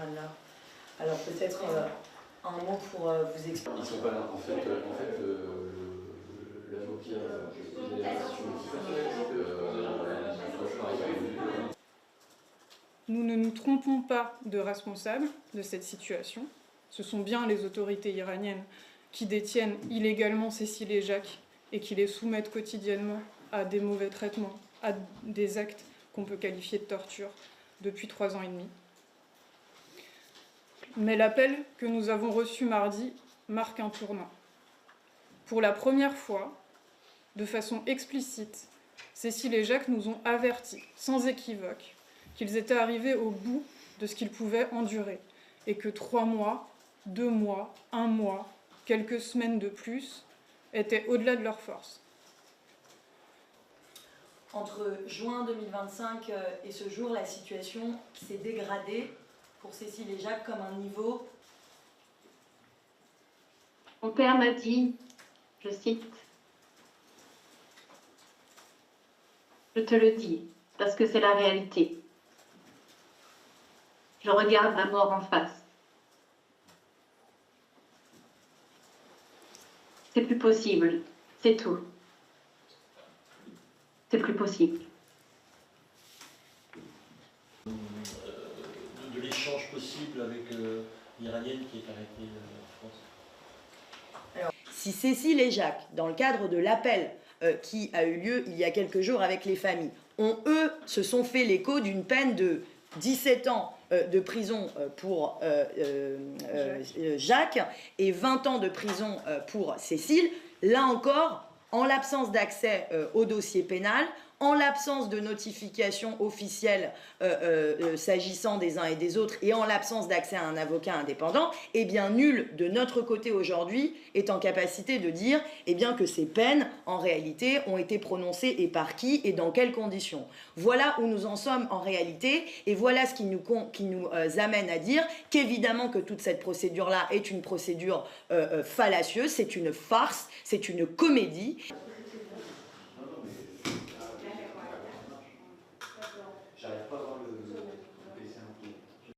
Anna. Alors peut-être un mot pour vous expliquer. Ils ne sont pas là. En fait l'avocat posait la question Nous ne nous trompons pas de responsables de cette situation. Ce sont bien les autorités iraniennes qui détiennent illégalement Cécile et Jacques et qui les soumettent quotidiennement à des mauvais traitements, à des actes qu'on peut qualifier de torture depuis 3 ans et demi. Mais l'appel que nous avons reçu mardi marque un tournant. Pour la première fois, de façon explicite, Cécile et Jacques nous ont avertis, sans équivoque, qu'ils étaient arrivés au bout de ce qu'ils pouvaient endurer et que 3 mois, 2 mois, 1 mois, quelques semaines de plus étaient au-delà de leur force. Entre juin 2025 et ce jour, la situation s'est dégradée pour Cécile et Jacques comme un niveau. Mon père m'a dit, je cite, « Je te le dis, parce que c'est la réalité. Je regarde la mort en face. C'est plus possible, c'est tout. C'est plus possible. » De l'échange possible avec l'Iranienne qui est arrêtée en France. Alors, si Cécile et Jacques, dans le cadre de l'appel qui a eu lieu il y a quelques jours avec les familles, eux, se sont fait l'écho d'une peine de 17 ans de prison pour Jacques et 20 ans de prison pour Cécile, là encore, en l'absence d'accès au dossier pénal, en l'absence de notification officielle s'agissant des uns et des autres et en l'absence d'accès à un avocat indépendant, eh bien nul de notre côté aujourd'hui est en capacité de dire eh bien, que ces peines, en réalité, ont été prononcées et par qui et dans quelles conditions. Voilà où nous en sommes en réalité et voilà ce qui nous amène à dire qu'évidemment que toute cette procédure-là est une procédure fallacieuse, c'est une farce, c'est une comédie.